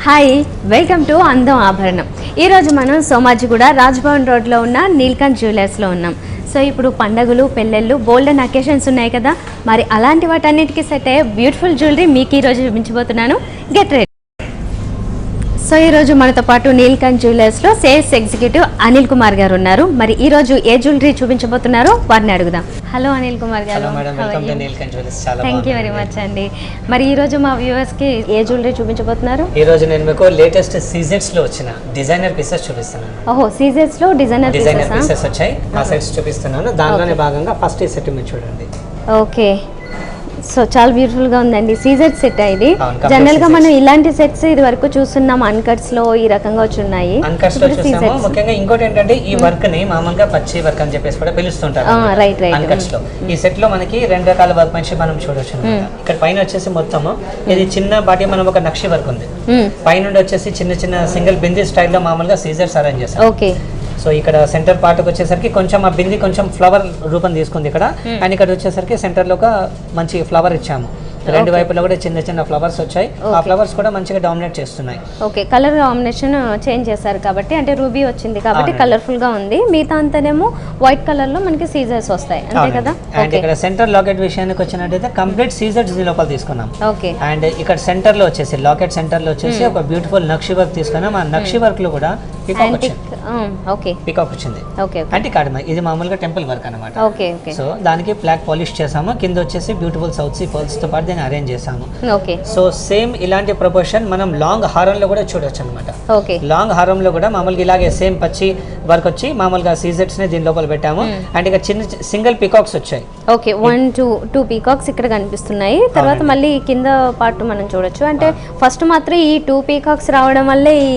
Hi, welcome to అందం ఆభరణం. ఈరోజు మనం సోమాజిగూడ రాజ్భవన్ రోడ్లో ఉన్న నీల్కంఠ్ జ్యువెలర్స్లో ఉన్నాం. సో ఇప్పుడు పండగలు, పెళ్ళిళ్ళు, బోల్డెన్ అకేషన్స్ ఉన్నాయి కదా, మరి అలాంటి వాటన్నిటికీ సెట్ అయ్యే బ్యూటిఫుల్ జ్యువెలరీ మీకు ఈరోజు చూపించబోతున్నాను. Get ready. సో ఈరోజు మనతో పాటు నీల్కంఠ్ జ్యువెలర్స్లో సేల్స్ ఎగ్జిక్యూటివ్ అనిల్ కుమార్ గారు ఉన్నారు. మరి ఈరోజు ఏ జ్యువెలరీ చూపించబోతున్నారో వారిని అడుగుదాం. హలో అనిల్ కుమార్ గారు. థ్యాంక్ యూ వెరీ మచ్ అండి. మరి ఈరోజు మా వ్యూవర్స్కి ఏ జ్యువెలరీ చూపించబోతున్నారు? ఈ రోజు నేను మీకు లేటెస్ట్ సీజెట్స్ లో వచ్చిన డిజైనర్ పీసెస్ చూపిస్తున్నాను. ఓహో, సీజెట్స్ లో డిజైనర్ పీసెస్ వచ్చాయి. ఆ సెట్స్ చూపిస్తున్నాను. దాంట్లోనే భాగంగా ఫస్ట్ ఈ సెట్ మీరు చూడండి. ఓకే, సో చాలా బ్యూటిఫుల్ గా ఉందండి. సీజెట్ సెట్ ఇది. జనరల్ గా మనం ఇలాంటి సెట్స్ ఇది వరకు చూస్తున్నాం, అన్కట్స్ లో ఈ రకంగా వచ్చి ఉన్నాయి. అన్కట్స్ లో చూసాము. ముఖ్యంగా ఇంకోటి ఏంటంటే ఈ వర్క్ ని మామూలుగా పచ్చి వర్క్ అని చెప్పేసి కూడా పిలుస్తుంటారు అన్కట్స్ లో. ఈ సెట్ లో మనకి రెండు రకాల వర్క్ మనిషి మనం చూడొచ్చు. ఇక్కడ పైన వచ్చేసి మొత్తము ఇది చిన్న బాటి మనం ఒక నక్షి వర్క్ ఉంది. పైన వచ్చేసి చిన్న చిన్న సింగిల్ బింది స్టైల్లో మామూలుగా సీజర్స్ అరేంజ్ చేస్తాం. ఓకే, సో ఇక్కడ సెంటర్ పార్ట్ వచ్చేసరికి కొంచెం ఆ బింది కొంచెం ఫ్లవర్ రూపం తీసుకుంది ఇక్కడ. అండ్ ఇక్కడ వచ్చేసరికి సెంటర్ లో ఒక మంచి ఫ్లవర్ ఇచ్చాము. రెండు వైపులో కూడా చిన్న చిన్న ఫ్లవర్స్ వచ్చాయి. ఆ ఫ్లవర్స్ కూడా మంచిగా డామినేట్ చేస్తున్నాయి. ఓకే, కలర్ కాంబినేషన్ చేంజ్ చేశారు కాబట్టి, అంటే రూబీ వచ్చింది కాబట్టి కలర్ఫుల్ గా ఉంది. మిగతా అంతానేమో వైట్ కలర్ లో మనకి సీజర్స్ వస్తాయి, అంతే కదా. అండ్ ఇక్కడ సెంటర్ లాకెట్ విషయానికి వచ్చినట్టయితే కంప్లీట్ సీజర్స్ లోపల తీసుకున్నాం. ఓకే, అండ్ ఇక్కడ సెంటర్ లో వచ్చేసి లాకెట్ సెంటర్ లో వచ్చేసి ఒక బ్యూటిఫుల్ నక్షి వర్క్ తీసుకున్నాం. ఆ నక్షి వర్క్ లో కూడా పికాక్ వచ్చింది. అంటే కాదు, ఇది మామూలుగా టెంపుల్ వర్క్ అనమాట. సో దానికి బ్లాక్ పాలిష్ చేసాము. కింద వచ్చేసి బ్యూటిఫుల్ సౌత్ సీ పర్ల్స్ తో పాటు అరేంజ్ చేసాము. సో సేమ్ ఇలాంటి ప్రపోర్షన్ మనం లాంగ్ హారంలో కూడా చూడొచ్చు అనమాట. లాంగ్ హారంలో కూడా మామూలుగా ఇలాగే సేమ్ పచ్చి వర్క్ వచ్చి మామూలుగా సీజెట్స్ ని దీని లోపల పెట్టాము. అండ్ ఇక చిన్న సింగిల్ పీకాక్స్ వచ్చాయి. ఓకే, 1-2 పీకాక్స్ ఇక్కడ కనిపిస్తున్నాయి. తర్వాత మళ్ళీ కింద పార్ట్ మనం చూడొచ్చు. అంటే ఫస్ట్ మాత్రం ఈ 2 పీకాక్స్ రావడం వల్ల ఈ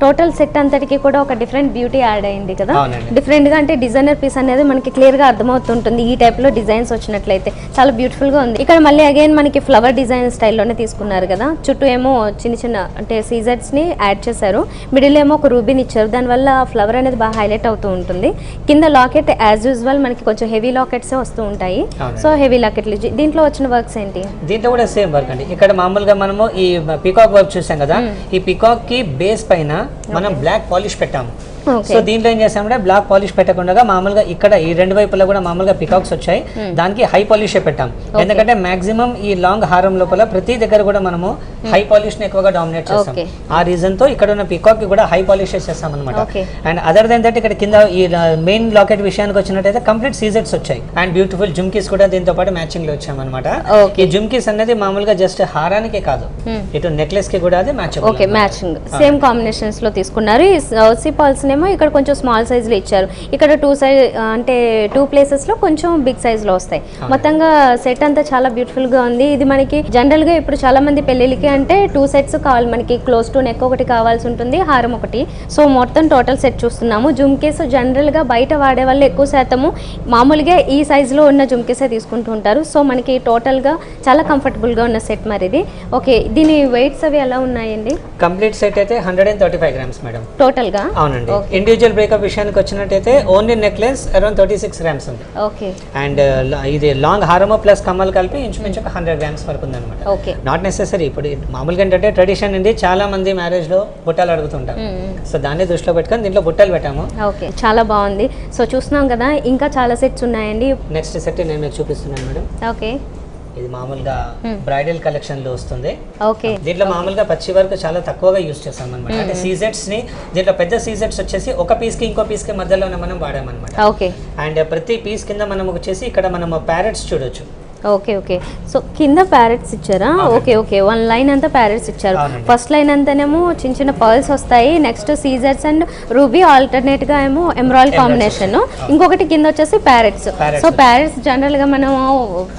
టోటల్ సెట్ అంతటికి కూడా ఒక డిఫరెంట్ బ్యూటీ యాడ్ అయింది కదా. డిఫరెంట్ గా అంటే డిజైనర్ పీస్ అనేది మనకి క్లియర్ గా అర్థమవుతుంటుంది. ఈ టైప్ లో డిజైన్స్ వచ్చినట్లయితే చాలా బ్యూటిఫుల్ గా ఉంది. ఇక్కడ మళ్ళీ అగైన్ మనకి ఫ్లవర్ డిజైన్ స్టైల్లోనే తీసుకున్నారు కదా. చుట్టూ ఏమో చిన్న చిన్న అంటే సీజర్స్ ని యాడ్ చేశారు. మిడిల్ ఏమో ఒక రూబీని ఇచ్చారు. దానివల్ల ఫ్లవర్ అనేది బాగా హైలైట్ అవుతూ ఉంటుంది. కింద లాకెట్ యాజ్ యూజువల్ మనకి కొంచెం హెవీ లాకెట్స్ వస్తూ ఉంటాయి. సో హెవీ లాకెట్లు. దీంట్లో వచ్చిన వర్క్స్ ఏంటి? దీంట్లో కూడా సేమ్ వర్క్ అండి. ఇక్కడ మామూలుగా మనము ఈ పీకాక్ వర్క్ చూసాం కదా. ఈ పీకాక్ కి బేస్ పైన మనం బ్లాక్ పాలిష్ పెట్టాము. సో దీంట్లో ఏం చేసామంటే బ్లాక్ పాలిష్ పెట్టకుండా మామూలుగా ఇక్కడ ఈ రెండు వైపులా కూడా మామూలుగా పికాక్స్ వచ్చాయి. దానికి హై పాలిష్ పెట్టాం. ఎందుకంటే మాక్సిమం ఈ లాంగ్ హారం లోపల ప్రతి దగ్గర కూడా మనము హై పాలిష్ ని ఎక్కువగా డామినేట్ చేస్తాం. ఆ రీజన్ తో ఇక్కడ ఉన్న పికాక్ కి కూడా హై పాలిష్ చేస్తాం అనమాట. అండ్ అదర్ దెన్ దట్ ఇక్కడ కింద ఈ మెయిన్ లాకెట్ విషయానికి వచ్చినట్టయితే కంప్లీట్ సీజెట్స్ వచ్చాయి. అండ్ బ్యూటిఫుల్ జుమ్కీస్ కూడా దీంతో పాటు మ్యాచింగ్ లో వచ్చామన్నమాట. ఈ జుమ్కీస్ అనేది మామూలుగా జస్ట్ హారానికే కాదు, ఇటు నెక్లెస్ కి కూడా అది మ్యాచింగ్ సేమ్ కాంబినేషన్స్ లో తీసుకున్నారు. ఈ పల్స్ ఏమో ఇక్కడ కొంచెం స్మాల్ సైజ్ లో ఇచ్చారు. ఇక్కడ 2 ప్లేసెస్ లో కొంచెం బిగ్ సైజ్ లో వస్తాయి. మొత్తంగా సెట్ అంతా చాలా బ్యూటిఫుల్ గా ఉంది. ఇది మనకి జనరల్ గా ఇప్పుడు చాలా మంది పెళ్లికి అంటే 2 సెట్స్ కావాలి. మనకి క్లోజ్ టు నెక్ ఒకటి కావాల్సి ఉంటుంది, హారం ఒకటి. సో మొత్తం టోటల్ సెట్ చూస్తున్నాము. జుమ్కేస్ జనరల్ గా బయట వాడే వాళ్ళు ఎక్కువ శాతము మామూలుగా ఈ సైజ్ లో ఉన్న జుమ్కేసే తీసుకుంటూ ఉంటారు. సో మనకి టోటల్ గా చాలా కంఫర్టబుల్ గా ఉన్న సెట్ మరి ఇది. ఓకే, దీని వెయిట్స్ అవి ఎలా ఉన్నాయండి? కంప్లీట్ సెట్ అయితే 135 గ్రామ్స్ మేడం టోటల్ గా. అవునండి. ఇండివిజువల్ బ్రేకప్ విషయానికి వచ్చినట్టయితే ఓన్లీ నెక్లెస్ అరౌండ్ 36 గ్రామ్స్ ఉంది. ఓకే, అండ్ ఇది లాంగ్ హారము ప్లస్ కమ్మలు కలిపి ఇంచుమించు 100 గ్రామ్స్ వరకు ఉంది అనమాట. Okay, not necessary. ఇప్పుడు మామూలుగా ఏంటంటే ట్రెడిషన్ ఉంది, చాలా మంది మ్యారేజ్ లో బుట్టలు అడుగుతుంటారు. సో దాన్ని దృష్టిలో పెట్టుకొని దీంట్లో బుట్టలు పెట్టాము. ఓకే, చాలా బాగుంది. సో చూస్తున్నాం కదా, ఇంకా చాలా సెట్స్ ఉన్నాయండి. నెక్స్ట్ సెట్ నేను మీకు చూపిస్తున్నాను మేడం. ఓకే, ఇది మామూలుగా బ్రైడల్ కలెక్షన్ లో వస్తుంది. ఓకే, దీంట్లో మామూలుగా పచ్చి వర్క్ చాలా తక్కువగా యూజ్ చేస్తాం అనమాట. అంటే సీజెట్స్ ని దీంట్లో పెద్ద సీజెట్స్ వచ్చేసి ఒక పీస్ కి ఇంకో పీస్ కి మధ్యలోనే మనం వాడామన్నమాట. ఓకే, అండ్ ప్రతి పీస్ కింద మనం వచ్చేసి ఇక్కడ మనం ప్యారెట్స్ చూడొచ్చు. Okay, okay. సో కింద ప్యారెట్స్ ఇచ్చారా? Okay, okay. 1 లైన్ అంతా ప్యారెట్స్ ఇచ్చారు. ఫస్ట్ లైన్ అంతానేమో చిన్న చిన్న పర్ల్స్ వస్తాయి. Next scissors and ruby alternate గా ఏమో ఎమరాల్డ్ కాంబినేషన్. ఇంకొకటి కింద వచ్చేసి ప్యారెట్స్. సో ప్యారెట్స్ జనరల్ గా మనం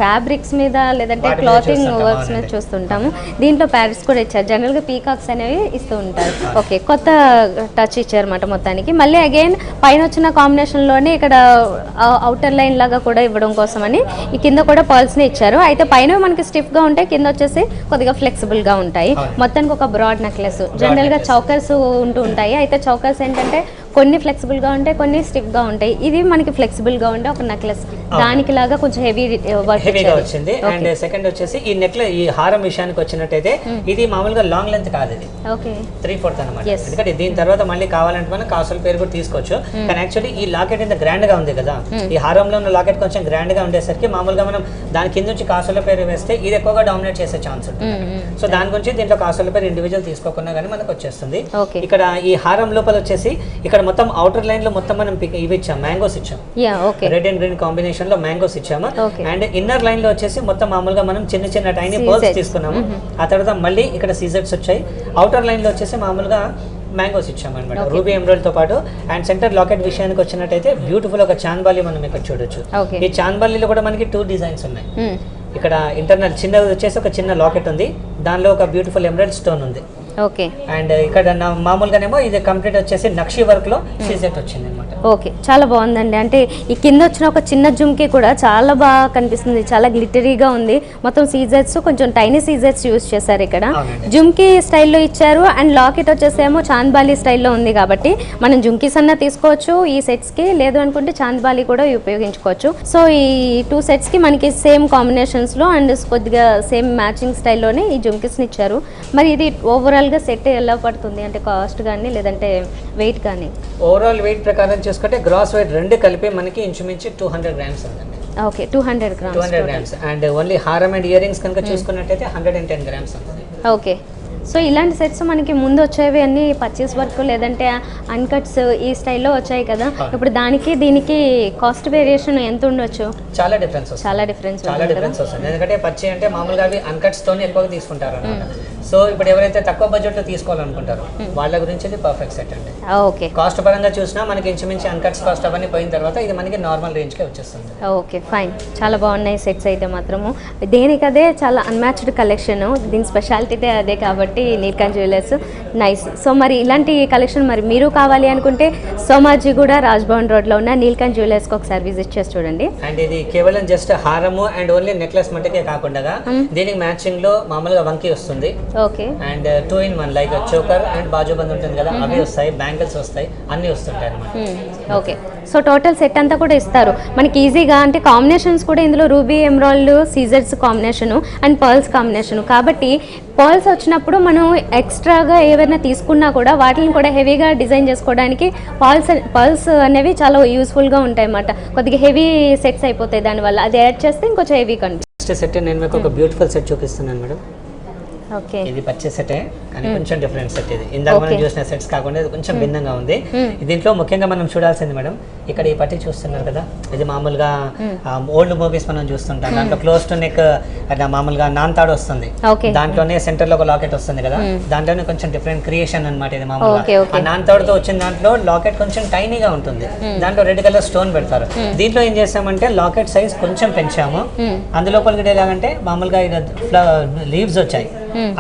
ఫ్యాబ్రిక్స్ మీద లేదంటే క్లాతింగ్ వర్క్స్ మీద చూస్తుంటాము. దీంట్లో ప్యారెట్స్ కూడా ఇచ్చారు. జనరల్ గా పీకాక్స్ అనేవి ఇస్తూ ఉంటారు. ఓకే, కొత్త టచ్ ఇచ్చారు అన్నమాట మొత్తానికి. మళ్ళీ అగైన్ పైన వచ్చిన కాంబినేషన్ లోనే ఇక్కడ అవుటర్ లైన్ లాగా కూడా ఇవ్వడం కోసం అని ఈ కింద కూడా పర్ల్స్ ఇచ్చారు. అయితే పైన మనకి స్టిఫ్ గా ఉంటాయి, కింద వచ్చేసి కొద్దిగా ఫ్లెక్సిబుల్ గా ఉంటాయి. మొత్తానికి ఒక బ్రాడ్ నెక్లెస్. జనరల్ గా చౌకర్స్ ఉంటూ ఉంటాయి. అయితే చౌకర్స్ ఏంటంటే కొన్ని ఫ్లెక్సిబుల్ గా ఉంటాయి, కొన్ని స్టిఫ్ గా ఉంటాయి. ఇది మనకి ఫ్లెక్సిబుల్ గా ఉండే ఒక నెక్లెస్, దానికి లాగా కొంచెం హెవీగా వచ్చింది. అండ్ సెకండ్ వచ్చేసి ఈ నెక్లెస్, ఈ హారం విషయానికి వచ్చినట్టయితే ఇది మామూలుగా లాంగ్ లెంత్ కాదు, ఇది 3/4 అనమాట. ఎందుకంటే దీని తర్వాత మళ్ళీ కావాలంటే మనం కాసుల పేరు కూడా తీసుకోవచ్చు. కానీ యాక్చువల్లీ ఈ లాకెట్ ఇంత గ్రాండ్ గా ఉంది కదా, ఈ హారంలో ఉన్న లాకెట్ కొంచెం గ్రాండ్ గా ఉండేసరికి మామూలుగా మనం దాని కింద నుంచి కాసుల పేరు వేస్తే ఇది ఎక్కువగా డామినేట్ చేసే ఛాన్స్ ఉంటుంది. సో దాని గురించి దీంట్లో కాసుల పేరు ఇండివిజువల్ తీసుకోకుండా కానీ మనకు వచ్చేస్తుంది. ఇక్కడ ఈ హారం లోపల వచ్చేసి ఇక్కడ మొత్తం అవుటర్ లైన్ లో మొత్తం మనం ఇవి ఇచ్చాం, మ్యాంగోస్ ఇచ్చాం, రెడ్ అండ్ గ్రీన్ కాంబినేషన్ లో మ్యాంగోస్ ఇచ్చాము. అండ్ ఇన్నర్ లైన్ లో వచ్చేసి మొత్తం మామూలుగా మనం చిన్న చిన్న టైనీ పర్ల్స్ తీసుకున్నాము. ఆ తర్వాత మళ్ళీ ఇక్కడ సీజర్స్ వచ్చాయి. అవుటర్ లైన్ లో వచ్చేసి మామూలుగా మ్యాంగోస్ ఇచ్చామన్నమాట, రూబీ ఎమరాల్డ్ తో పాటు. అండ్ సెంటర్ లాకెట్ విషయానికి వచ్చినట్టయితే బ్యూటిఫుల్ ఒక చాంద్బాలి మనం ఇక్కడ చూడొచ్చు. ఈ చాంద్బాలిలో కూడా మనకి 2 డిజైన్స్ ఉన్నాయి. ఇక్కడ ఇంటర్నల్ చిన్నది వచ్చేసి ఒక చిన్న లాకెట్ ఉంది, దానిలో ఒక బ్యూటిఫుల్ ఎమరాల్డ్ స్టోన్ ఉంది. ఓకే. అండ్ ఇక్కడ మామూలుగానేమో ఇది కంప్లీట్ వచ్చేసి నక్షి వర్క్ లో సీజెట్ వచ్చింది అనమాట. ఓకే, చాలా బాగుందండి. అంటే ఈ కింద వచ్చిన ఒక చిన్న జుమ్కి కూడా చాలా బాగా కనిపిస్తుంది, చాలా గ్లిటరీగా ఉంది. మొత్తం సీజర్స్ కొంచెం టైనీ సీజర్స్ యూజ్ చేశారు ఇక్కడ. జుమ్కి స్టైల్లో ఇచ్చారు. అండ్ లాకెట్ వచ్చేసేమో చాంద్బాలి స్టైల్లో ఉంది కాబట్టి మనం జుమ్కీస్ అన్న తీసుకోవచ్చు ఈ సెట్స్ కి, లేదు అనుకుంటే చాంద్బాలి కూడా ఉపయోగించుకోవచ్చు. సో ఈ 2 సెట్స్ కి మనకి సేమ్ కాంబినేషన్స్ లో అండ్ కొద్దిగా సేమ్ మ్యాచింగ్ స్టైల్లోనే ఈ జుమ్కీస్ ని ఇచ్చారు. మరి ఇది ఓవరాల్ గా సెట్ ఎలా పడుతుంది, అంటే కాస్ట్ కానీ లేదంటే వెయిట్ కానీ? ఓవరాల్ వెయిట్ ప్రకారం చూసుకుంటే గ్రాస్ వెయిట్ రెండు కలిపి మనకి ఇంచుమించు 200 గ్రామ్స్ ఉందండి. Okay, 200 grams. అండ్ ఓన్లీ హారం అండ్ ఇయర్ రింగ్స్ కనుక చూసుకున్నట్టయితే 110 గ్రామ్స్ ఉంటుంది. ఓకే. సో ఇలాంటి సెట్స్ మనకి ముందు వచ్చేవి అన్ని పర్చేస్ వర్క్ లేదంటే అన్కట్స్ ఈ స్టైల్లో వచ్చాయి కదా, ఇప్పుడు దానికి దీనికి కాస్ట్ వేరియేషన్ ఎంత ఉండొచ్చు? చాలా డిఫరెన్స్ వస్తుంది. ఎందుకంటే పర్చే అంటే మామూలుగా అవి అన్కట్స్ తోనే ఎక్కువగా తీసుకుంటారు అన్నమాట. సో ఇప్పుడు ఎవరైతే తక్కువ బడ్జెట్ లో తీసుకోవాలనుకుంటారో వాళ్ళ గురించి ఇది పర్ఫెక్ట్ సెట్ అండి. ఓకే. కాస్ట్ పరంగా చూసినా మనకి ఇంచుమించు అన్కట్స్ కాస్ట్ అవన్నీ పోయిన తర్వాత ఇది మనకి నార్మల్ రేంజ్ కే వచ్చేస్తుంది. Okay, fine. చాలా బాగున్నాయి సెట్స్ అయితే మాత్రము. దేనికదే చాలా అన్మ్యాచ్డ్ కలెక్షన్, దీని స్పెషాలిటీ అదే కాబట్టి నీల్కంఠ్ జ్యువెలర్స్ నైస్. సో మరి ఇలాంటి కలెక్షన్ మరి మీరు కావాలి అనుకుంటే సోమాజిగూడ రాజ్భవన్ రోడ్ లో ఉన్న నీల్కంఠ్ జ్యువెలర్స్ కి ఒకసారి విజిట్ చేసి చూడండి. అండ్ ఇది కేవలం జస్ట్ హారము అండ్ ఓన్లీ నెక్లెస్ మట్టుకే కాకుండా దీనికి మ్యాచింగ్ లో మామూలుగా వంకి వస్తుంది. Okay. And 2 in 1 like choker and bajuband ఉంటుంది కదా, అవి వస్తాయి, బ్యాంగిల్స్ వస్తాయి, అన్ని వస్తుంటాయి అన్నమాట. ఓకే. సో టోటల్ సెట్ అంతా కూడా ఇస్తారు మనకి ఈజీగా. అంటే కాంబినేషన్స్ కూడా ఇందులో ruby emerald scissors combination and pearls combination కాబట్టి పర్ల్స్ వచ్చినప్పుడు మనం ఎక్స్ట్రాగా ఏవైనా తీసుకున్నా కూడా వాటిని కూడా హెవీగా డిజైన్ చేసుకోవడానికి పర్ల్స్ అనేవి చాలా యూస్ఫుల్గా ఉంటాయి అన్నమాట. కొద్దిగా హెవీ సెట్స్ అయిపోతాయి దానివల్ల, అది యాడ్ చేస్తే ఇంకొంచెం హెవీ కనిపిస్తుంది. సెట్ నేను మీకు ఒక బ్యూటిఫుల్ సెట్ చూపిస్తున్నాను మేడం. ఓకే. ఇది పచ్చే సెటే కానీ కొంచెం డిఫరెంట్ సెట్. ఇది ఇందాక మనం చూసిన సెట్స్ కాకుండా ఇది కొంచెం భిన్నంగా ఉంది. దీంట్లో ముఖ్యంగా మనం చూడాల్సింది మేడం, ఇక్కడ ఈ పట్టి చూస్తున్నారు కదా, ఇది మామూలుగా ఓల్డ్ మూవీస్ మనం చూస్తుంటాం. దాంట్లో క్లోజ్ టు నెక్ మామూలుగా నాన్ తాడు వస్తుంది, దాంట్లోనే సెంటర్ లో ఒక లాకెట్ వస్తుంది కదా, దాంట్లోనే కొంచెం డిఫరెంట్ క్రియేషన్ అన్నమాట. ఇది మామూలుగా ఆ నాన్ తాడుతో వచ్చిన దాంట్లో లాకెట్ కొంచెం టైనీగా ఉంటుంది, దాంట్లో రెడ్ కలర్ స్టోన్ పెడతారు. దీంట్లో ఏం చేస్తామంటే లాకెట్ సైజ్ కొంచెం పెంచాము. అందులోపలికి ఎలాగంటే మామూలుగా లీవ్స్ వచ్చాయి,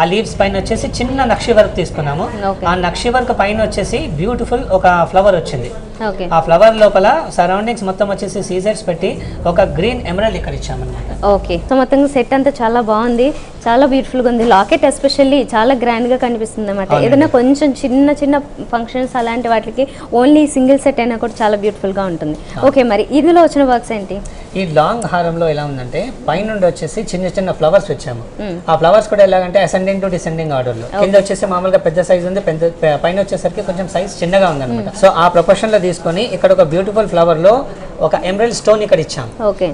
ఆ లీవ్స్ పైన వచ్చేసి చిన్న నక్షి వర్క్ తీసుకున్నాము. ఆ నక్షి వర్క్ పైన వచ్చేసి బ్యూటిఫుల్ ఒక ఫ్లవర్ వచ్చింది. ఆ ఫ్లవర్ లోపల సరౌండింగ్స్ మొత్తం వచ్చేసి సీజర్స్ పెట్టి ఒక గ్రీన్ ఎమరాల్డ్ ఇక్కడ ఇచ్చామన్నమాట. ఓకే. సో మొత్తం సెట్ అంతా చాలా బాగుంది, చాలా బ్యూటిఫుల్ గా ఉంది. లాకెట్ ఎస్పెషల్లీ చాలా గ్రాండ్ గా కనిపిస్తుంది అన్నమాట. ఏదైనా కొంచెం చిన్న చిన్న ఫంక్షన్స్ అలాంటి వాటికి ఓన్లీ సింగిల్ సెట్ అయినా కూడా చాలా బ్యూటిఫుల్ గా ఉంటుంది. ఓకే, మరి ఇందులో వచ్చిన వర్క్స్ ఏంటి? ఈ లాంగ్ హారంలో ఎలా ఉందంటే పైనుండి వచ్చేసి చిన్న చిన్న ఫ్లవర్స్ వచ్చాము. ఆ ఫ్లవర్స్ కూడా ఎలాగంటే అసెండింగ్ టు డిసెండింగ్ ఆర్డర్ లో, కింద వచ్చేసి మామూలుగా పెద్ద సైజ్ ఉంది, పైన వచ్చేసరికి కొంచెం సైజ్ చిన్నగా ఉంది అనమాట. సో ఆ ప్రొపోర్షన్ లో తీసుకొని ఇక్కడ ఒక బ్యూటిఫుల్ ఫ్లవర్ లో ఒక ఎమరాల్డ్ స్టోన్ ఇక్కడ ఇచ్చాం.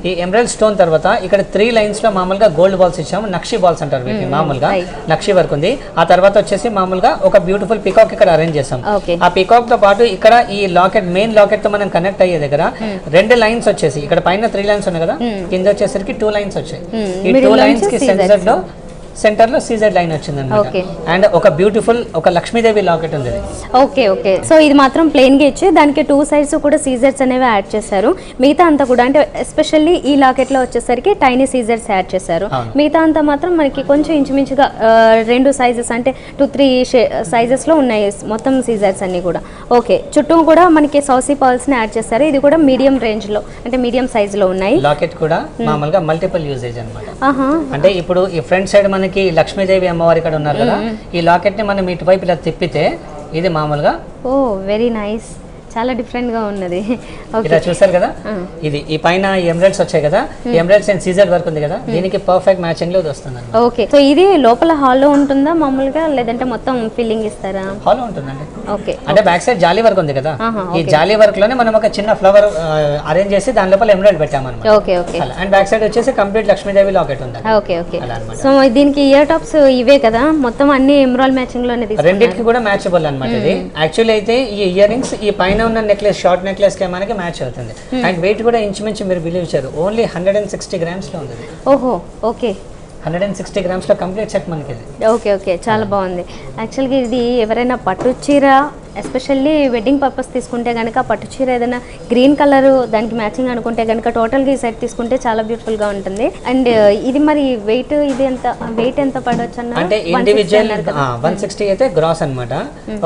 ఈ ఎమరాల్డ్ స్టోన్ తర్వాత ఇక్కడ 3 లైన్స్ లో మామూలుగా గోల్డ్ బాల్స్ ఇచ్చాము, నక్షి బాల్స్ అంటారు వీటిని. మామూలుగా నక్షి వర్క్ ఉంది. ఆ తర్వాత వచ్చేసి మామూలుగా ఒక బ్యూటిఫుల్ పికాక్ ఇక్కడ అరేంజ్ చేసాం. ఆ పికాక్ తో పాటు ఇక్కడ ఈ లాకెట్ మెయిన్ లాకెట్ తో మనం కనెక్ట్ అయ్యే దగ్గర 2 లైన్స్ వచ్చేసి ఇక్కడ పైన 3 లైన్స్ ఉన్నాయి కదా, కింద వచ్చేసరికి 2 లైన్స్ వచ్చాయి. ఈ 2 లైన్స్ కి సెంటర్ లో సీజర్ లైన్ వచ్చింది అన్నమాట. అండ్ ఒక బ్యూటిఫుల్ ఒక లక్ష్మీదేవి లాకెట్ ఉంది. ఓకే. ఓకే. సో ఇది మాత్రం ప్లెయిన్ గా ఇచ్చి దానికి 2 సైడ్స్ కూడా సీజర్స్ అనేవి యాడ్ చేశారు. మిగతా అంతా కూడా అంటే ఎస్పెషల్లీ ఈ లాకెట్ లో వచ్చేసరికి టైనీ సీజర్స్ యాడ్ చేశారు. మిగతా అంతా మాత్రం మనకి కొంచెం ఇంచుమించుగా 2 సైజెస్ అంటే 2-3 సైజెస్ లో ఉన్నాయి మొత్తం సీజర్స్ అన్ని కూడా. ఓకే. చుట్టూ కూడా మనకి సౌసీ పర్ల్స్ ని యాడ్ చేశారు. ఇది కూడా మీడియం రేంజ్ లో అంటే మీడియం సైజ్ లో ఉన్నాయి. లాకెట్ కూడా మామూలుగా మల్టిపుల్ యూసేజ్ అన్నమాట. అంటే ఇప్పుడు ఈ ఫ్రంట్ సైడ్ మనకి లక్ష్మీదేవి అమ్మవారి ఇక్కడ ఉన్నారు కదా, ఈ లాకెట్ ని మనం ఇటువైపు ఇలా తిప్పితే ఇది మామూలుగా ఓ వెరీ నైస్, చాలా డిఫరెంట్ గా ఉన్నది. ఇలా చూసారు కదా, ఇది ఈ పైన ఎమరాల్డ్స్ వచ్చాయి కదా, ఎమరాల్డ్స్ అండ్ సీజర్ వర్క్ ఉంది కదా, దీనికి పర్ఫెక్ట్ మ్యాచింగ్ లో వస్తుంది. ఓకే, సో ఇది లోపల హాల్లో ఉంటుందా మామూలుగా, లేదంటే మొత్తం ఫిల్లింగ్ ఇస్తారా? హాల్లో ఉంటుందండి. ఓకే, అంటే బ్యాక్ సైడ్ జాలీ వర్క్ ఉంది కదా, ఈ జాలీ వర్క్ లోనే మనం ఒక చిన్న ఫ్లవర్ అరేంజ్ చేసి దాని లోపల ఎమరాల్డ్ పెట్టామన్నమాట. Okay okay. And back side వచ్చేసి కంప్లీట్ లక్ష్మీదేవి లాకెట్ ఉంది. Okay okay. సో దీనికి ఇయర్ టాప్స్ ఇవే కదా, మొత్తం అన్ని ఎమరాల్డ్ మ్యాచింగ్ లోనే తీసుకున్నారు. రెండింటికి కూడా మ్యాచబుల్ అన్నమాట. ఇది యాక్చువల్లీ అయితే ఈ ఇయర్ రింగ్స్ ఈ పైన ఉన్న నెక్లెస్, షార్ట్ నెక్లెస్ కి మనకి మ్యాచ్ అవుతుంది. అండ్ వెయిట్ కూడా ఇంచుమించు మీరు బిలీవ్ చేయరు, ఓన్లీ 160 గ్రామ్స్ లో ఉంది. ఓహో, ఓకే. 160 గ్రామ్స్ లో కంప్లీట్ సెట్ మనకి ఇది. ఓకే ఓకే, చాలా బాగుంది. యాక్చువల్గా ఇది ఎవరైనా పట్టు చీర, ఎస్పెషల్లీ వెడ్డింగ్ పర్పస్ తీసుకుంటే కనుక పట్టు చీర ఏదైనా గ్రీన్ కలర్ దానికి మ్యాచింగ్ అనుకుంటే కనుక టోటల్గా ఈ సెట్ తీసుకుంటే చాలా బ్యూటిఫుల్గా ఉంటుంది. అండ్ ఇది మరి వెయిట్, ఇది ఎంత వెయిట్ ఎంత పడవచ్చు అన్న? అంటే ఇండివిజువల్ 160 అయితే గ్రాస్ అన్నమాట.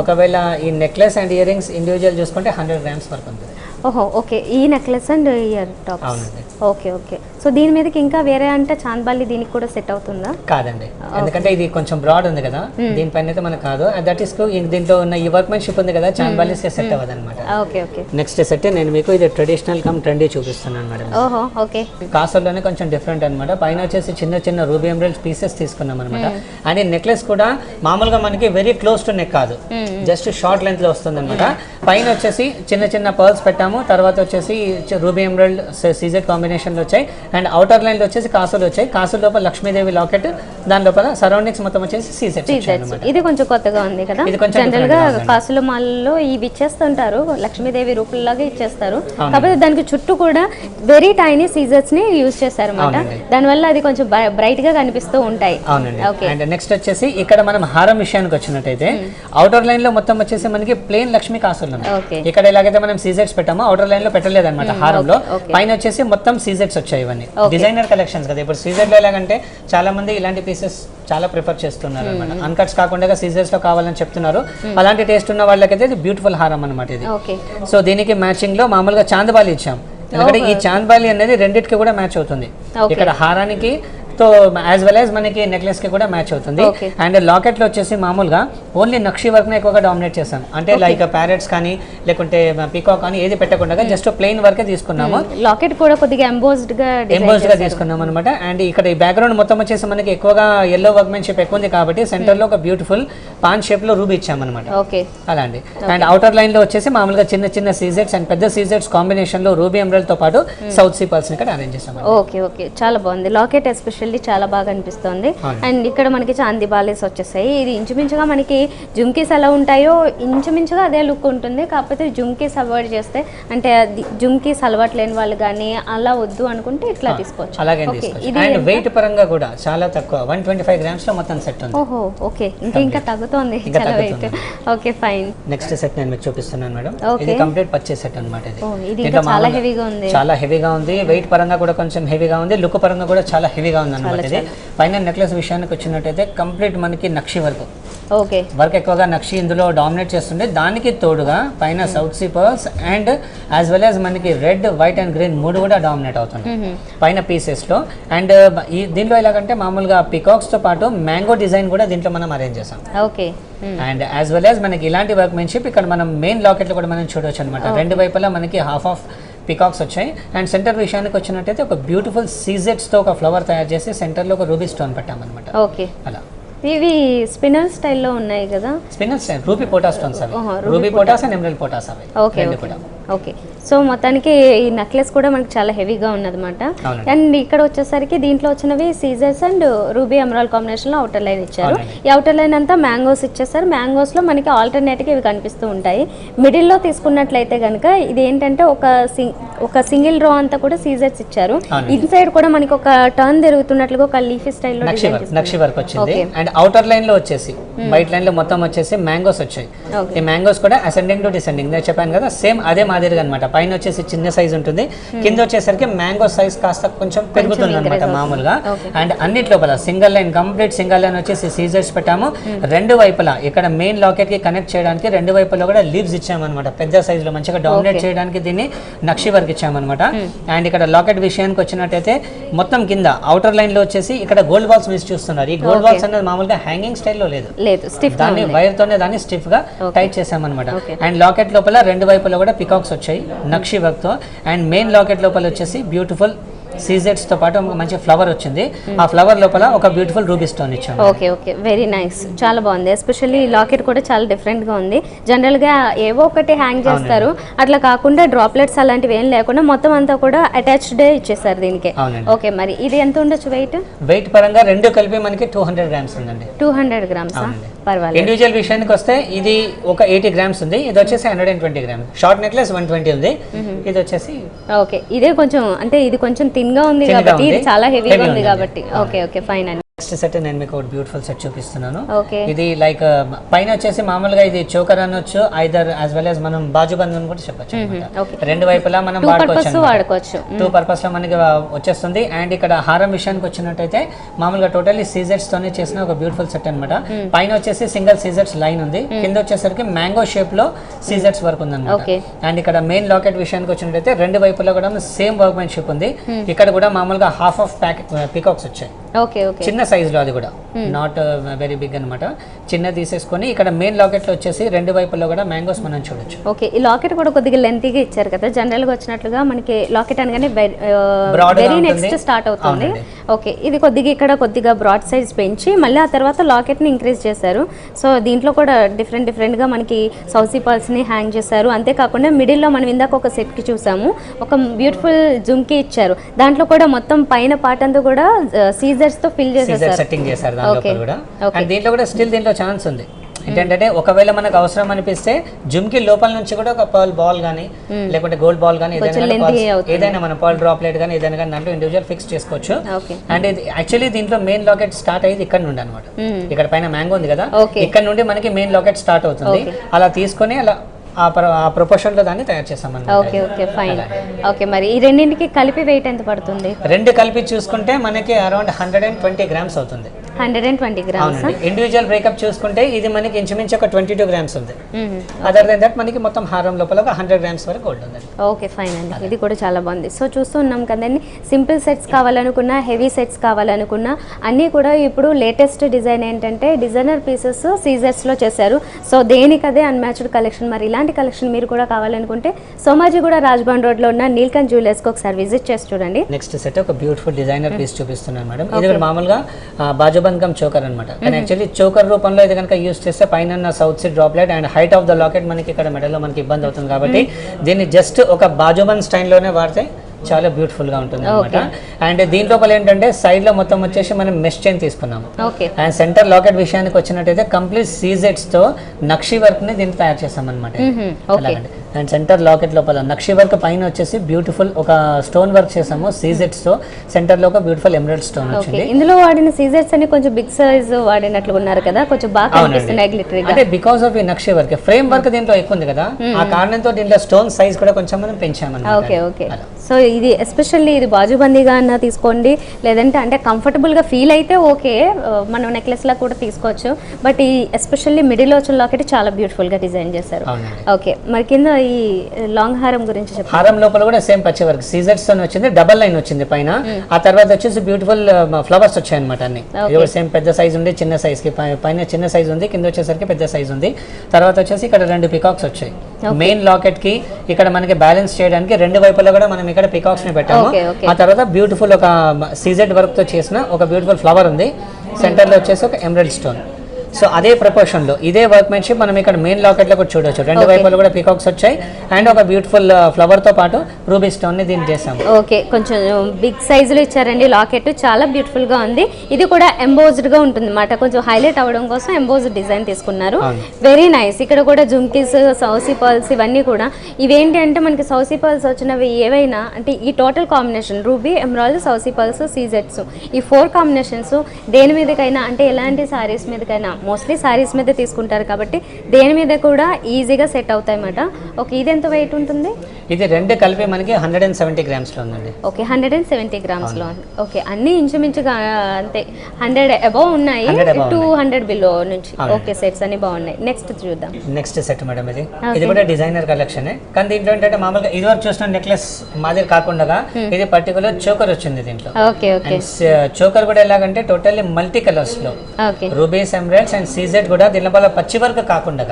ఒకవేళ ఈ necklace and ear rings individual చూసుకుంటే 100 గ్రామ్స్ వరకు ఉంటుంది. ఓహో, ఓకే. ఈ necklace and ear tops. Okay okay. So దీని మీదకి ఇంకా వేరే అంటే చాంద్బాలి దీనికి కూడా సెట్ అవుతుందా? కాదండి, ఎందుకంటే ఇది కొంచెం బ్రాడ్ ఉంది కదా, దీనిపైన అయితే మనకు కాదు. దట్ ఈస్ దీంట్లో ఉన్న ఈ వర్క్మెన్షిప్ ఉంది కదా, చాంద్బాలి సెట్ అవ్వదు అనమాట. Okay okay. నెక్స్ట్ సెట్ నేను మీకు ఇది ట్రెడిషనల్ కమ్ ట్రెండీ చూపిస్తున్నాను మేడం. ఓహో, ఓకే. కాసుల్లోనే కొంచెం డిఫరెంట్ అనమాట. పైన వచ్చేసి చిన్న చిన్న రూబీ ఎమరాల్డ్ పీసెస్ తీసుకున్నాం అనమాట. అండ్ ఈ నెక్లెస్ కూడా మామూలుగా మనకి వెరీ క్లోజ్ టు నెక్ కాదు, జస్ట్ షార్ట్ లెంత్ లో వస్తుంది అనమాట. పైన వచ్చేసి చిన్న చిన్న పర్ల్స్ పెట్టాము, తర్వాత వచ్చేసి రూబీ ఎమరాల్డ్ సీజెడ్ కాంబినేషన్ లో వచ్చాయి. అండ్ అవుటర్ లైన్ లో వచ్చేసి కాసులు వచ్చాయి. కాసుల లోపల లక్ష్మీదేవి లాకెట్, దాని లోపల సరౌండింగ్స్ మొత్తం వచ్చేసి సీజెడ్. ఇది కొంచెం కొత్తగా ఉంది కదా. జనరల్ గా కాసుల మాల్లో ఇవి ఇచ్చేస్తుంటారు, లక్ష్మీదేవి రూపుల్లాగా ఇచ్చేస్తారు. కాకపోతే దానికి చుట్టూ కూడా వెరీ టైనీ సీజర్స్ ని యూజ్ చేస్తారు అనమాట. దానివల్ల అది కొంచెం బ్రైట్ గా కనిపిస్తూ ఉంటాయి. అవునండి. అండ్ నెక్స్ట్ వచ్చేసి ఇక్కడ మనం హారం విషయానికి వచ్చినట్టయితే అవుటర్ లైన్ లో మొత్తం వచ్చేసి మనకి ప్లెయిన్ లక్ష్మీ కాసులు ఉన్నాయి. ఇక్కడ ఎలాగైతే మనం సీజెడ్స్ పెట్టామో అవుటర్ లైన్ లో పెట్టలేదు అనమాట హారంలో. పైన వచ్చేసి మొత్తం సీజెడ్స్ వచ్చాయి. ఇవన్నీ డిజైనర్ కలెక్షన్స్ కదా. ఇప్పుడు సీజెడ్ లో ఎలాగంటే చాలా మంది ఇలాంటి పీసెస్ చాలా ప్రిఫర్ చేస్తున్నారు అనమాట. అన్కట్స్ కాకుండా సీజర్స్ లో కావాలని చెప్తున్నారు. అలాంటి టేస్ట్ ఉన్న వాళ్ళకైతే ఇది బ్యూటిఫుల్ హారం అనమాట ఇది. సో దీనికి మ్యాచింగ్ లో మామూలుగా చాందబాలి ఇచ్చాం, ఎందుకంటే ఈ చాందబాలి అనేది రెండింటికి కూడా మ్యాచ్ అవుతుంది. ఇక్కడ హారానికి తో యాజ్ వెల్ యాజ్ మనకి నెక్లెస్ కి కూడా మ్యాచ్ అవుతుంది. అండ్ లాకెట్ లో వచ్చేసి మామూలుగా ఓన్లీ నక్షి వర్క్ ని ఎక్కువగా డామినేట్ చేసాం. అంటే లైక్ ప్యారెట్స్ కానీ లేకుంటే పీకాక్ కానీ ఏది పెట్టకుండా జస్ట్ ప్లెయిన్ వర్కే తీసుకున్నాము. లాకెట్ కూడా కొద్దిగా ఎంబోస్డ్ గా తీసుకున్నాం అనమాట. అండ్ ఇక్కడ ఈ బ్యాక్గ్రౌండ్ మొత్తం వచ్చేసి మనకి ఎక్కువగా ఎల్లో వర్క్మెన్షిప్ ఎక్కువ ఉంది కాబట్టి సెంటర్ లో ఒక బ్యూటిఫుల్ పాన్ షేప్ లో రూబీ ఇచ్చామన్నమాట. అలా అండి. అండ్ అవుటర్ లైన్ లో వచ్చేసి మామూలుగా చిన్న చిన్న సీజెడ్స్ అండ్ పెద్ద సీజెడ్స్ కాంబినేషన్ లో రూబీ ఎమరాల్డ్ తో పాటు సౌత్ సీ పర్ల్స్ ని ఇక్కడ అరేంజ్ చేసాం. ఓకే ఓకే, చాలా బాగుంది. లాకెట్ ఎస్పెషల్లీ చాలా బాగా అనిపిస్తుంది. అండ్ ఇక్కడ మనకి చాందీ బాలేస్ వచ్చేసాయి. ఇది ఇంచుమించుగా మనకి జుమ్కీస్ ఎలా ఉంటాయో ఇంచుమించుగా అదే లుక్ ఉంటుంది. కాకపోతే జుమ్కీస్ అవాయిడ్ చేస్తే, అంటే జుమ్కీస్ అలవాటు లేని వాళ్ళు కానీ అలా వద్దు అనుకుంటే ఇట్లా తీసుకోవచ్చు. అలాగే అండ్ వెయిట్ పరంగా కూడా చాలా తక్కువ, 125 గ్రామ్స్ లో మొత్తం సెట్ ఉంది. ఓహో, ఓకే. ఇంకా తగ్గుతోంది చాలా weight. Okay, fine. Next set నేను మీకు చూపిస్తున్నాను మేడం. ఇది కంప్లీట్ పర్చేస్ సెట్ అన్నమాట. ఇది చాలా హెవీగా ఉంది. చాలా హెవీగా ఉంది. వెయిట్ పరంగా కూడా కొంచెం హెవీగా ఉంది. లుక్ పరంగా కూడా చాలా హెవీగా ఉంది అన్నమాట. ఇది పైన నెక్లెస్ విషయానికి వచ్చినట్టయితే కంప్లీట్ మనకి నక్షి వర్క్. ఓకే, వర్క్ ఎక్కువగా నక్షి ఇందులో డామినేట్ చేస్తుండే. దానికి తోడుగా పైన south sea pearls and as well as మనకి రెడ్, వైట్ అండ్ గ్రీన్ మూడు కూడా డామినేట్ అవుతుంది పైన పీసెస్ లో. అండ్ ఈ దీంట్లో ఎలాగంటే మామూలుగా పికాక్స్ తో పాటు మ్యాంగో డిజైన్ కూడా దీంట్లో మనం అరేంజ్ చేసాం. Okay. And as well as మనకి ఇలాంటి వర్క్మెన్షిప్ ఇక్కడ మనం మెయిన్ లాకెట్ లో కూడా మనం చూడవచ్చు అనమాట. రెండు వైపులా మనకి హాఫ్ ఆఫ్ పికాక్స్ వచ్చాయి. అండ్ సెంటర్ విషయానికి వచ్చినట్టయితే ఒక బ్యూటిఫుల్ సీజెడ్స్ తో ఒక ఫ్లవర్ తయారు చేసి సెంటర్ లో ఒక రూబీ స్టోన్ పెట్టామన్నమాట. ఓకే, అలా ఇవి స్పిన్నర్ స్టైల్లో ఉన్నాయి కదా. స్పిన్నర్ స్టైల్ రూబీ పోటా స్టోన్స్ అవి. రూబీ పోటాస్ అండ్ ఎమరాల్డ్ పోటాస్ అవి. Okay okay. సో మొత్తానికి ఈ నెక్లెస్ కూడా మనకి చాలా హెవీగా ఉన్నదన్నమాట. అండ్ ఇక్కడ వచ్చేసరికి దీంట్లో వచ్చినవి scissors and ruby emerald combination లో అవుటర్ లైన్ ఇచ్చారు. ఈ అవుటర్ లైన్ అంతా మ్యాంగోస్ ఇచ్చేసారు. మ్యాంగోస్ లో మనకి ఆల్టర్నేట్ గా ఇవి కనిపిస్తూ ఉంటాయి. మిడిల్ లో తీసుకున్నట్లయితే కనుక ఇది ఏంటంటే ఒక సింగిల్ రో అంతా కూడా సీజర్స్ ఇచ్చారు. ఇన్సైడ్ కూడా మనకి ఒక టర్న్ తిరుగుతున్నట్లుగా ఒక లీఫీ స్టైల్లో నక్షి వర్క్ వచ్చింది. అండ్ అవుటర్ లైన్ లో వచ్చేసి వైట్ లైన్ లో మొత్తం వచ్చేసి మ్యాంగోస్ వచ్చాయి. ఈ మ్యాంగోస్ కూడా అసెండింగ్ టు డిసెండింగ్ నేను చెప్పాను కదా, సేమ్ అదే మాదిరిగా అనమాట. పైన వచ్చేసి చిన్న సైజ్ ఉంటుంది, కింద వచ్చేసరికి మ్యాంగో సైజ్ కాస్త కొంచెం పెరుగుతుంది అనమాట మామూలుగా. అండ్ అన్నిటి లోపల single line, complete single line వచ్చేసి సీజర్స్ పెట్టాము. రెండు వైపులా ఇక్కడ మెయిన్ లాకెట్ కి కనెక్ట్ చేయడానికి రెండు వైపులా కూడా లీవ్స్ ఇచ్చామన్నమాట. పెద్ద సైజ్ లో మంచిగా డామినేట్ చేయడానికి దీన్ని నక్షి వర్క్ ఇచ్చామన్నమాట. అండ్ ఇక్కడ లాకెట్ విషయానికి వచ్చినట్టయితే మొత్తం కింద అవుటర్ లైన్ లో వచ్చేసి ఇక్కడ గోల్డ్ బాల్స్ మీరు చూస్తున్నారు. ఈ గోల్డ్ బాల్స్ అనేది మామూలుగా హ్యాంగింగ్ స్టైల్లో లేదు స్టిఫ్ దాన్ని వైర్ తోనే దాన్ని స్టిఫ్ గా టైట్ చేసామన్నమాట. అండ్ లాకెట్ లోపల రెండు వైపులా కూడా పికాక్స్ వచ్చాయి నక్షి వర్క్ తో. అండ్ మెయిన్ లాకెట్ లోపల వచ్చేసి బ్యూటిఫుల్ సీజెట్స్ తో పాటు ఒక మంచి ఫ్లవర్ వచ్చింది. ఆ ఫ్లవర్ లోపల ఒక బ్యూటిఫుల్ రూబీ స్టోన్ ఇచ్చాము. ఓకే ఓకే వెరీ నైస్, చాలా బాగుంది. ఎస్పెషల్లీ లాకెట్ కూడా చాలా డిఫరెంట్ గా ఉంది. జనరల్ గా ఏవో ఒకటి హ్యాంగ్ చేస్తారు, అట్లా కాకుండా డ్రాప్లెట్స్ అలాంటివి ఏం లేకుండా మొత్తం అంతా కూడా అటాచ్డ్ ఇచ్చేసారు దీనికి. ఓకే, మరి ఇది ఎంత ఉండొచ్చు వెయిట్? వెయిట్ పరంగా రెండు కలిపి మనకి 200 గ్రామ్స్ ఉందండి. 200 గ్రామ్స్, పర్వాలేదు. ఇండివిజువల్ విషయానికి వస్తే ఇది ఒక 80 గ్రామ్స్ ఉంది, ఇది వచ్చేసి 120 గ్రామ్స్. షార్ట్ నెక్లెస్ 120 ఉంది, ఇది వచ్చేసి ఓకే. ఇదే కొంచెం అంటే ఇది కొంచెం థిన్ గా ఉంది కాబట్టి ఇది చాలా హెవీగా ఉంది కాబట్టి ఓకే ఓకే ఫైన్ అండి. నెక్స్ట్ సెట్ నేను మీకు ఒక బ్యూటిఫుల్ సెట్ చూపిస్తున్నాను. ఓకే, ఇది లైక్ పైన వచ్చేసి మామూలుగా ఇది చోకర్ అనొచ్చు, ఐదర్ యాజ్ వెల్ యాజ్ మనం బాజుబంద్ అని కూడా చెప్పొచ్చు. రెండు వైపులా మనం వాడుకోవచ్చు. 2 పర్పస్ లో మనకి వచ్చేస్తుంది. అండ్ ఇక్కడ హారం విషయానికి వచ్చినట్టయితే మామూలుగా టోటల్లీ సీజర్స్ తోనే చేసిన ఒక బ్యూటిఫుల్ సెట్ అనమాట. పైన వచ్చేసి సింగిల్ సీజర్స్ లైన్ ఉంది, కింద వచ్చేసరికి మ్యాంగో షేప్ లో సీజర్స్ వర్క్ ఉంది అనమాట. అండ్ ఇక్కడ మెయిన్ లాకెట్ విషయానికి వచ్చినట్టయితే రెండు వైపులా కూడా సేమ్ వర్క్మెన్షిప్ ఉంది. ఇక్కడ కూడా మామూలుగా హాఫ్ ఆఫ్ పికాక్స్ వచ్చాయి. ఓకే ఓకే, చిన్న సైజ్ లో, అది కూడా నాట్ వెరీ బిగ్ అనమాట. చిన్న తీసేసుకొని ఇక్కడ మెయిన్ లాకెట్ లో వచ్చేసి రెండు వైపుల్లో కూడా మ్యాంగోస్ మనం చూడొచ్చు. ఓకే, ఈ లాకెట్ కూడా కొద్దిగా లెంతీగా ఇచ్చారు కదా. జనరల్ గా వచ్చినట్లుగా మనకి లాకెట్ అనగానే వెరీ నెక్స్ట్ స్టార్ట్ అవుతుంది. ఓకే, ఇది కొద్దిగా ఇక్కడ కొద్దిగా బ్రాడ్ సైజ్ పెంచి మళ్ళీ ఆ తర్వాత లాకెట్ ని ఇంక్రీజ్ చేశారు. సో దీంట్లో కూడా డిఫరెంట్ గా మనకి సౌసీ పర్ల్స్ ని హ్యాంగ్ చేశారు. అంతేకాకుండా మిడిల్ లో మనం ఇందాక ఒక సెట్ కి చూసాము, ఒక బ్యూటిఫుల్ జుమ్కి ఇచ్చారు. దాంట్లో కూడా మొత్తం పైన పార్ట్ అంతా కూడా సీజర్స్ తో ఫిల్ చేసేసారు, సెట్టింగ్ చేశారు దాంట్లో కూడా. అండ్ దీంట్లో కూడా స్టిల్ దీంట్లో ఛాన్స్ ఉంది ఏంటంటే ఒకవేళ మనకు అవసరం అనిపిస్తే జుమ్కి లోపల నుంచి కూడా ఒక పర్ల్ బాల్ గానీ లేకుంటే గోల్డ్ బాల్ గానీ ఏదైనా మన పర్ల్ డ్రాప్లెట్ గానీ ఏదైనా కానీ దాంట్లో ఇండివిజువల్ ఫిక్స్ చేసుకోవచ్చు. అండ్ ఇది యాక్చువల్లీ దీంట్లో మెయిన్ లాకెట్ స్టార్ట్ అయ్యేది ఇక్కడ నుండి అనమాట. ఇక్కడ పైన మ్యాంగో ఉంది కదా, ఇక్కడ నుండి మనకి మెయిన్ లాకెట్ స్టార్ట్ అవుతుంది. అలా తీసుకొని అలా ఆ ప్రొపోర్షన్ లో దాన్ని తయారు చేసాం. Okay okay fine. ఓకే, మరి ఈ రెండింటికి కలిపి వెయిట్ ఎంత పడుతుంది? రెండు కలిపి చూసుకుంటే మనకి అరౌండ్ 120 గ్రామ్స్ అవుతుంది. 120 గ్రామ్స్. ఇండివిజువల్ బ్రేకప్ చూసుకుంటే ఇది మనకి ఇంచుమించు ఒక 22 గ్రామ్స్ ఉంది. అదర్ దెన్ దట్ మనకి మొత్తం హారం లోపల ఒక 100 గ్రామ్స్ వరకు గోల్డ్ ఉంది. ఓకే ఫైన్ అండి, ఇది కూడా చాలా బాగుంది. సో చూస్తున్నాం కదండి, సింపుల్ సెట్స్ కావాలనుకున్నా, హెవీ సెట్స్ కావాలనుకున్నా అన్నీ కూడా ఇప్పుడు లేటెస్ట్ డిజైన్ ఏంటంటే డిజైనర్ పీసెస్ సీజర్స్లో చేశారు. సో దేనికదే అన్మ్యాచ్డ్ కలెక్షన్. మరి ఇలాంటి కలెక్షన్ మీరు కూడా కావాలనుకుంటే సోమాజిగూడ రాజ్భవన్ రోడ్ లో ఉన్న నీల్కంఠ్ జ్యువెలర్స్ కి ఒకసారి విజిట్ చేసి చూడండి. నెక్స్ట్ సెట్ ఒక బ్యూటిఫుల్ డిజైనర్ పీస్ చూపిస్తున్నాను మేడం. ఇది మామూలుగా బాజుబంధం చోకర్ అనమాట. కానీ యాక్చువల్లీ చోకర్ రూపంలో ఇది కనుక యూస్ చేస్తే పైన south side droplet and height of the locket మనకి ఇక్కడ మెడల్లో మనకి ఇబ్బంది అవుతుంది కాబట్టి దీన్ని జస్ట్ ఒక బాజుబంద్ స్టైల్లోనే వాడితే చాలా బ్యూటిఫుల్ గా ఉంటుంది అనమాట. అండ్ దీని లోపల ఏంటంటే సైడ్ లో మొత్తం వచ్చేసి మనం మెష్ చైన్ తీసుకున్నాము. అండ్ సెంటర్ లాకెట్ విషయానికి వచ్చినట్టయితే కంప్లీట్ సీజెట్స్ తో నక్షి వర్క్ ని దీన్ని తయారు చేస్తాం అనమాట. అండ్ సెంటర్ లాకెట్ లోపల నక్షి వర్క్ పైన వచ్చేసి బ్యూటిఫుల్ ఒక స్టోన్ వర్క్ చేసాము సీజెట్స్ తో. సెంటర్ లో ఒక బ్యూటిఫుల్ ఎమరాల్డ్ స్టోన్ వచ్చింది. ఇందులో వాడిన సీజెట్స్ అన్ని కొంచెం బిగ్ సైజ్ వాడినట్లు ఉన్నారు కదా, కొంచెం బాగా కనిపిస్తున్నాయి గ్లిటరీ గా. అంటే బికాస్ ఆఫ్ ఈ నక్షి వర్క్ ఫ్రేమ్ వర్క్ దీంట్లో ఎక్కువ ఉంది కదా, ఆ కారణంతో దీంట్లో స్టోన్ సైజ్ కూడా కొంచెం మనం పెంచామన్నమాట. ఓకే ఓకే, సో ఇది ఎస్పెషల్లీ ఇది బాజుబందీగా అన్న తీసుకోండి, లేదంటే అంటే కంఫర్టబుల్గా ఫీల్ అయితే ఓకే, మనం నెక్లెస్లా కూడా తీసుకోవచ్చు. బట్ ఈ ఎస్పెషల్లీ మిడిల్ వచ్చిన లాకెట్ చాలా బ్యూటిఫుల్గా డిజైన్ చేశారు. ఓకే, మరి కింద ఈ లాంగ్ హారం గురించి చెప్పండి. హారం లోపల కూడా సేమ్ పచ్చి వర్క్ సీజర్స్ తో వచ్చింది, డబల్ లైన్ వచ్చింది పైన. ఆ తర్వాత వచ్చేసి బ్యూటిఫుల్ ఫ్లవర్స్ వచ్చాయి అనమాట. అన్ని సేమ్ పెద్ద సైజ్ ఉంది, చిన్న సైజ్ కి పైన చిన్న సైజ్ ఉంది, కింద వచ్చేసరికి పెద్ద సైజ్ ఉంది. తర్వాత వచ్చేసి ఇక్కడ రెండు పికాక్స్ వచ్చాయి మెయిన్ లాకెట్ కి. ఇక్కడ మనకి బ్యాలెన్స్ చేయడానికి రెండు వైపులా కూడా మనం ఇక్కడ పికాక్స్ ని పెట్టాము. ఆ తర్వాత బ్యూటిఫుల్ ఒక సీజెడ్ వర్క్ తో చేసిన ఒక బ్యూటిఫుల్ ఫ్లవర్ ఉంది. సెంటర్ లో వచ్చేసి ఒక ఎమరాల్డ్ స్టోన్. సో అదే ప్రపోర్షన్ లో ఇదే వర్క్మెన్షిప్ మనం ఇక్కడ మెయిన్ లాకెట్ లో కూడా చూడొచ్చు. రెండు వైపులు కూడా పికాక్స్ వచ్చాయి అండ్ ఒక బ్యూటిఫుల్ ఫ్లవర్ తో పాటు రూబీ స్టోన్ ని దీన్ని చేసాము. ఓకే, కొంచెం బిగ్ సైజ్ లో ఇచ్చారండి లాకెట్, చాలా బ్యూటిఫుల్ గా ఉంది. ఇది కూడా ఎంబోజ్డ్ గా ఉంటుంది అన్నమాట, కొంచెం హైలైట్ అవ్వడం కోసం ఎంబోజ్డ్ డిజైన్ తీసుకున్నారు. Very nice. ఇక్కడ కూడా జుమ్కీస్, సౌసీ పర్ల్స్ ఇవన్నీ కూడా ఇవేంటి అంటే మనకి సౌసీ పర్ల్స్ వచ్చినవి ఏవైనా అంటే ఈ టోటల్ కాంబినేషన్ రూబీ, ఎమరాల్డ్, సౌసీ పర్ల్స్, సీజెట్స్ ఈ 4 కాంబినేషన్స్ దేని మీదకైనా అంటే ఎలాంటి సారీస్ మీదకైనా మోస్ట్లీ సారీస్ మీద తీసుకుంటారు కాబట్టి దేని మీద కూడా ఈజీగా సెట్ అవుతాయి అన్నమాట. ఓకే, ఇది ఎంత వెయిట్ ఉంటుంది? ఇది రెండు కలిపి మనకి 170 గ్రామ్స్ లో ఉందండి. ఓకే 170 గ్రామ్స్ లో ఉంది. ఓకే అన్ని ఇంచుమించుగా అంతే 100 అబౌవ్ ఉన్నాయి, 200 బిలో నుంచి. ఓకే సెట్స్ అన్ని బాగున్నాయి. నెక్స్ట్ చూద్దాం. నెక్స్ట్ సెట్ మేడం ఇది కూడా డిజైనర్ కలెక్షన్. కానీ దీంట్లో ఏంటంటే మామూలుగా ఇది వరకు చూసిన నెక్లెస్ మాదిరి కాకుండా ఇది పర్టికులర్ చోకర్ వచ్చింది దీంట్లో. ఓకే ఓకే చోకర్ కూడా ఎలాగంటే టోటల్లీ మల్టీ కలర్స్ లో రూబీస్, ఎమరాల్డ్స్ అండ్ సీజెడ్ కూడా దీనిలో పచ్చి వర్క్ కాకుండా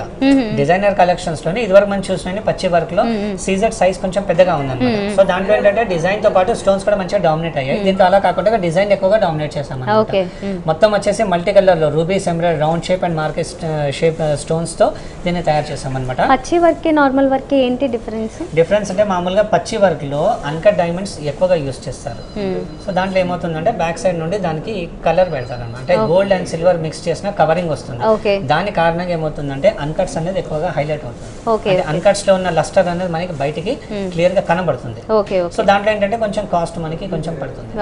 డిజైనర్ కలెక్షన్స్ లోనే ఇది వరకు మనం చూసిన పచ్చి వర్క్ లో సీజెడ్ సైజ్ కొంచెం పెద్దగా ఉందన్నమాట. సో దాంట్లో ఏంటంటే డిజైన్ తో పాటు స్టోన్స్ కూడా మంచిగా డామినేట్ అయ్యాయి. దీంట్లో అలా కాకుండా డిజైన్ ఎక్కువగా డామినేట్ చేసాం. మొత్తం వచ్చేసి మల్టీ కలర్ లో rubies, emerald, round shape and market shape stones తో దీన్ని తయారు చేసాం అనమాట. పచ్చి వర్క్ నార్మల్ వర్క్ ఏంటి డిఫరెన్స్ అంటే మామూలుగా పచ్చి వర్క్ లో అన్కట్ డైమండ్స్ ఎక్కువగా యూస్ చేస్తారు. సో దాంట్లో ఏమవుతుందంటే బ్యాక్ సైడ్ నుండి దానికి కలర్ పెడతారు అనమాట. అంటే గోల్డ్ అండ్ సిల్వర్ మిక్స్ చేసిన కవరింగ్ వస్తుంది. దాని కారణంగా ఏమవుతుందంటే అన్కట్స్ అనేది ఎక్కువగా హైలైట్ అవుతుంది. అన్కట్స్ లో ఉన్న లస్టర్ అనేది మనకి బయటికి క్లియర్ గా కనబడుతుంది. సో దాంట్లో ఏంటంటే కొంచెం కాస్ట్ మనకి కొంచెం పడుతుంది.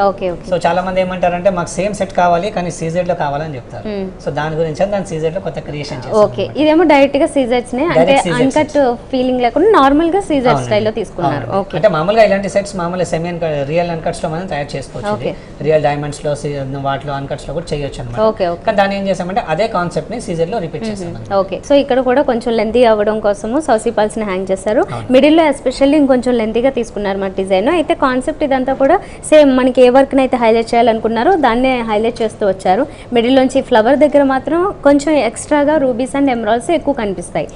సో చాలా మంది ఏమంటారంటే మాకు సేమ్ సెట్ కావాలి కానీ సీజెడ్ లో కావాలని చెప్తారు. సో దాని గురించి దాని సీజెడ్ లో కొత్త క్రియేషన్ చేస్తాం. ఓకే ఇదేమో డైరెక్ట్ గా సీజెడ్స్ నే, అంటే అన్కట్ ఫీలింగ్ లేకుండా నార్మల్ గా సీజెడ్ స్టైల్లో తీసుకున్నారు. ఓకే అంటే మామూలుగా ఇలాంటి సెట్స్ మామూలుగా సెమీ రియల్ అన్కట్స్ లో మనం తయారు చేసుకోవచ్చు. రియల్ డైమండ్స్ లో వాటిలో అన్కట్స్ లో కూడా చేయొచ్చు అనమాట. కానీ దాన్ని ఏం చేసామంటే అదే కాన్సెప్ట్ ని సీజెడ్ లో రిపీట్ చేసాం. ఓకే సో ఇక్కడ కూడా కొంచెం లెంతీ అవ్వడం కోసము సౌసీ పల్స్ ని హ్యాంగ్ చేశారు. మిడిల్ లో ఎస్పెషల్లీ ఇంకొంచెం లెంతీగా తీసుకున్నారు మన డిజైన్. అయితే కాన్సెప్ట్ ఇదంతా కూడా సేమ్ మనకి ఏ వర్క్ అయితే హైలైట్ చేయాలనుకున్నారో దాన్నే హైలైట్ చేస్తూ వచ్చారు. మిడిల్ నుంచి ఫ్లవర్ దగ్గర మాత్రం కొంచెం ఎక్స్ట్రాగా రూబీస్ అండ్ ఎమరాల్డ్స్ ఎక్కువ కనిపిస్తాయి.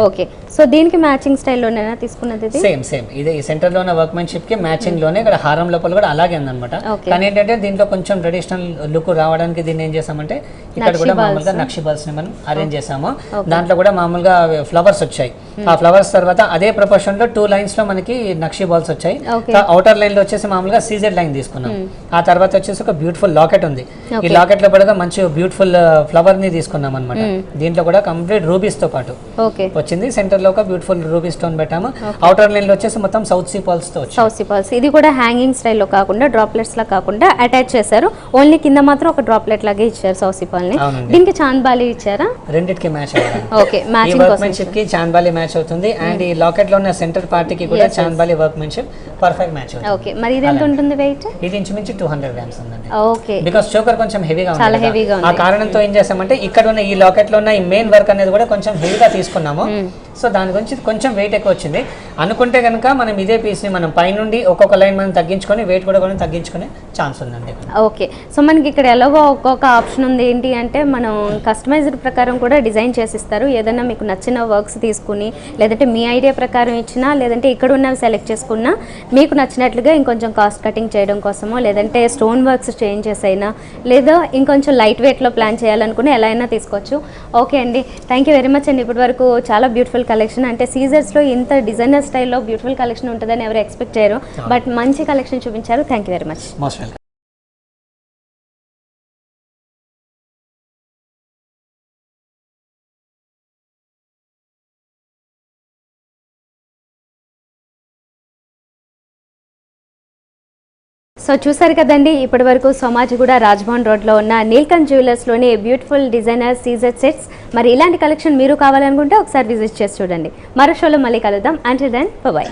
ఓకే సో దీనికి మ్యాచింగ్ స్టైల్లోనేనా తీసుకున్నది? సేమ్ ఇది ఈ సెంటర్ లో ఉన్న వర్క్మెన్షిప్ కి మ్యాచింగ్ లోనే ఇక్కడ హారం లోపల కూడా అలాగే ఉందన్నమాట. కానీ ఏంటంటే దీంట్లో కొంచెం ట్రెడిషనల్ లుక్ రావడానికి దీన్ని ఏం చేసామంటే ఇక్కడ కూడా మామూలుగా నక్షి బాల్స్ ని మనం అరేంజ్ చేసాము. దాంట్లో కూడా మామూలుగా ఫ్లవర్స్ వచ్చాయి. ఆ ఫ్లవర్స్ తర్వాత అదే ప్రపోర్షన్ లో 2 లైన్స్ లో మనకి నక్షి బాల్స్ వచ్చాయి. అవుటర్ లైన్ లో వచ్చేసి మామూలుగా సీజెడ్ లైన్ తీసుకున్నాం. ఆ తర్వాత వచ్చేసి ఒక బ్యూటిఫుల్ లాకెట్ ఉంది. ఈ లాకెట్ లో కూడా మంచి బ్యూటిఫుల్ ఫ్లవర్ ని తీసుకున్నాం అనమాట. దీంట్లో కూడా కంప్లీట్ రూబీస్ తో పాటు వచ్చింది. సెంటర్ లో ఒక బ్యూటిఫుల్ రూబీ స్టోన్ పెట్టాము. అవుటర్ లైన్ లో వచ్చేసి మొత్తం సౌత్ సీ పాల్స్ తో వచ్చాయి. సౌత్ సీ పాల్స్ ఇది కూడా హ్యాంగింగ్ స్టైల్లో కాకుండా డ్రాప్లెట్స్ లా కాకుండా అటాచ్ చేశారు. ఓన్లీ కింద మాత్రం ఒక డ్రాప్లెట్ లాగే ఇచ్చారు సౌత్ సీ పాల్ ని. దీనికి చాంద్బాలి ఇచ్చారా? రెండిటికి మ్యాచ్ అవుతుంది. ఓకే మ్యాచింగ్ వర్క్మెన్షిప్ కి చాంద్బాలి మ్యాచ్ అవుతుంది. అండ్ ఈ లాకెట్ లో ఉన్న సెంటర్ పార్ట్ కి కూడా చాంద్బాలి వర్క్మెన్షిప్ పర్ఫెక్ట్ మ్యాచ్ అవుతుంది. ఓకే మరి ఇది ఎంత ఉంటుంది వెయిట్? ఇది ఇంచుమించు 200 గ్రామ్స్ ఉందండి. ఓకే బికాజ్ చోకర్ కొంచెం హెవీగా ఉంది. చాలా హెవీగా ఉంది. ఆ కారణంతో ఏం చేసామంటే ఇక్కడ ఉన్న ఈ లాకెట్ లో ఉన్న ఈ మెయిన్ వర్క్ అనేది కూడా కొంచెం హెవీగా తీసుకున్నాము. సో దాని గురించి కొంచెం వెయిట్ ఎక్కువ వచ్చింది. అనుకుంటే కనుక మనం ఇదే పీస్ ని మనం పైనుండి ఒక్కొక్క లైన్ మనం తగ్గించుకొని వెయిట్ కూడా కొంచెం తగ్గించుకునే ఛాన్స్ ఉందండి. ఓకే సో మనకి ఇక్కడ ఎలాగో ఒక్కొక్క ఆప్షన్ ఉంది. ఏంటి అంటే మనం కస్టమైజ్డ్ ప్రకారం కూడా డిజైన్ చేసిస్తారు. ఏదైనా మీకు నచ్చిన వర్క్స్ తీసుకుని లేదంటే మీ ఐడియా ప్రకారం ఇచ్చినా లేదంటే ఇక్కడ ఉన్నవి సెలెక్ట్ చేసుకున్నా మీకు నచ్చినట్లుగా ఇంకొంచెం కాస్ట్ కటింగ్ చేయడం కోసమో లేదంటే స్టోన్ వర్క్స్ చేంజ్ చేసైనా లేదా ఇంకొంచెం లైట్ వెయిట్లో ప్లాన్ చేయాలనుకుని ఎలా అయినా తీసుకోవచ్చు. ఓకే అండి థ్యాంక్ యూ వెరీ మచ్ అండి. ఇప్పటి వరకు చాలా బ్యూటిఫుల్ కలెక్షన్, అంటే సీజర్స్లో ఇంత డిజైనర్ స్టైల్లో బ్యూటిఫుల్ కలెక్షన్ ఉంటుందని ఎవరు ఎక్స్పెక్ట్ చేయరు. బట్ మంచి కలెక్షన్ చూపించారు. Thank you very much. Most welcome. So చూసారు కదండి ఇప్పటి వరకు సోమాజిగూడ రాజ్భవన్ రోడ్లో ఉన్న నీల్కంఠ్ జ్యువెలర్స్లోని బ్యూటిఫుల్ డిజైనర్ సీజర్ సెట్స్. మరి ఇలాంటి కలెక్షన్ మీరు కావాలనుకుంటే ఒకసారి విజిట్ చేసి చూడండి. మరో షోలో మళ్ళీ కలుద్దాం. Until then bye.